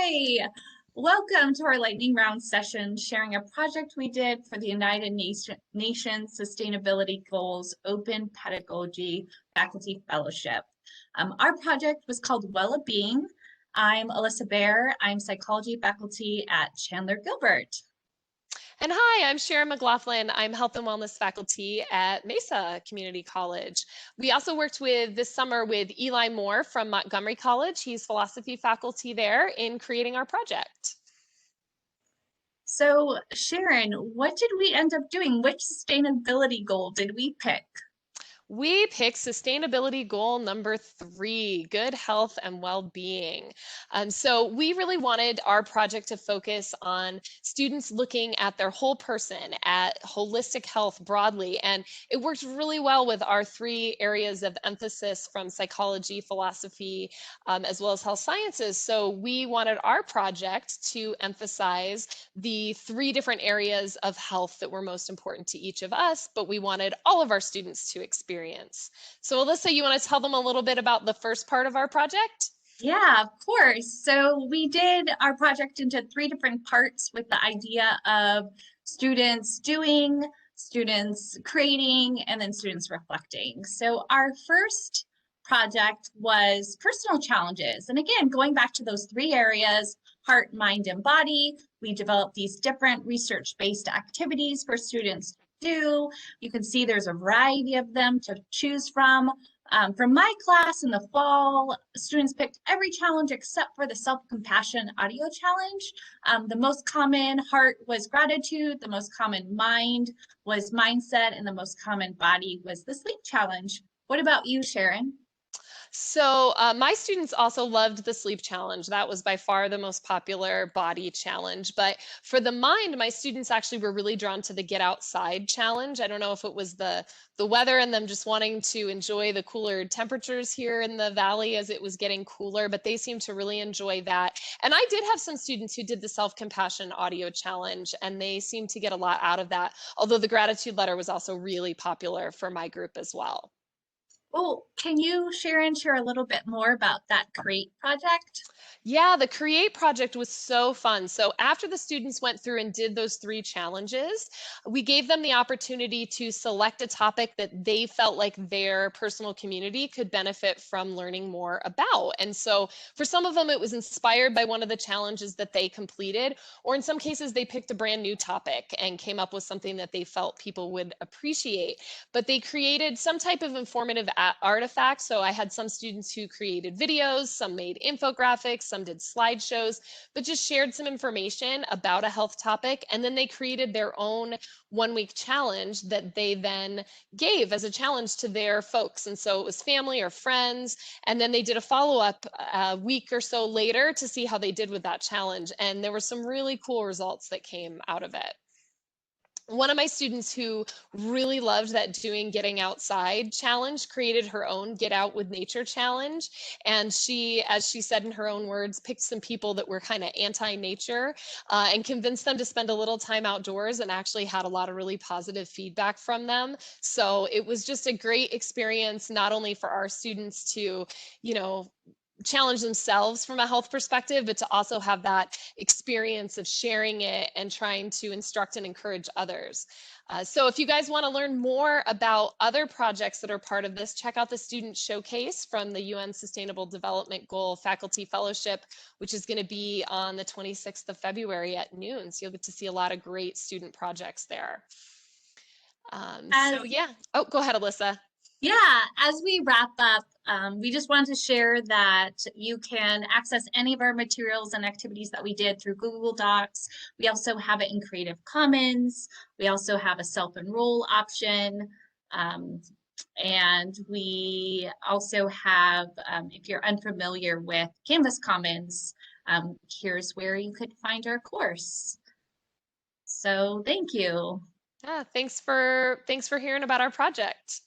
Hi, welcome to our lightning round session sharing a project we did for the Nations Sustainability Goals Open Pedagogy Faculty Fellowship. Our project was called Well-Being. I'm Alyssa Bear. I'm psychology faculty at Chandler Gilbert. And hi, I'm Sharon McLaughlin. I'm health and wellness faculty at Mesa Community College. We also worked this summer with Eli Moore from Montgomery College. He's philosophy faculty there in creating our project. So Sharon, what did we end up doing? Which sustainability goal did we pick? We picked sustainability goal number 3, good health and well-being. So we really wanted our project to focus on students looking at their whole person, at holistic health broadly. And it worked really well with our 3 areas of emphasis from psychology, philosophy, as well as health sciences. So we wanted our project to emphasize the 3 different areas of health that were most important to each of us, but we wanted all of our students to experience. So Alyssa, you want to tell them a little bit about the first part of our project? Yeah, of course. So we did our project into 3 different parts with the idea of students doing, students creating, and then students reflecting. So our first project was personal challenges. And again, going back to those 3 areas, heart, mind, and body, we developed these different research-based activities for students to do. You can see there's a variety of them to choose from. From my class in the fall, students picked every challenge except for the self-compassion audio challenge. The most common heart was gratitude, the most common mind was mindset, and the most common body was the sleep challenge. What about you, Sharon? So my students also loved the sleep challenge. That was by far the most popular body challenge. But for the mind, my students actually were really drawn to the get outside challenge. I don't know if it was the weather and them just wanting to enjoy the cooler temperatures here in the valley as it was getting cooler, but they seemed to really enjoy that. And I did have some students who did the self-compassion audio challenge, and they seemed to get a lot out of that. Although the gratitude letter was also really popular for my group as well. Well, can you, Sharon, share a little bit more about that CREATE project? Yeah, the Create project was so fun. So after the students went through and did those 3 challenges, we gave them the opportunity to select a topic that they felt like their personal community could benefit from learning more about. And so for some of them, it was inspired by one of the challenges that they completed, or in some cases, they picked a brand new topic and came up with something that they felt people would appreciate. But they created some type of informative artifact. So I had some students who created videos, some made infographics, some did slideshows, but just shared some information about a health topic. And then they created their own 1 week challenge that they then gave as a challenge to their folks. And so it was family or friends. And then they did a follow up a week or so later to see how they did with that challenge. And there were some really cool results that came out of it. One of my students who really loved that doing getting outside challenge created her own get out with nature challenge. And she, as she said in her own words, picked some people that were kind of anti-nature and convinced them to spend a little time outdoors, and actually had a lot of really positive feedback from them. So it was just a great experience, not only for our students to, you know, challenge themselves from a health perspective, but to also have that experience of sharing it and trying to instruct and encourage others. So if you guys want to learn more about other projects that are part of this, check out the Student Showcase from the UN Sustainable Development Goal Faculty Fellowship, which is going to be on the 26th of February at noon. So you'll get to see a lot of great student projects there. As So yeah. Oh, go ahead, Alyssa. Yeah, as we wrap up, we just wanted to share that you can access any of our materials and activities that we did through Google Docs. We also have it in Creative Commons. We also have a self-enroll option. Um, and we also have, if you're unfamiliar with Canvas Commons, here's where you could find our course. So thank you. Yeah, thanks for hearing about our project.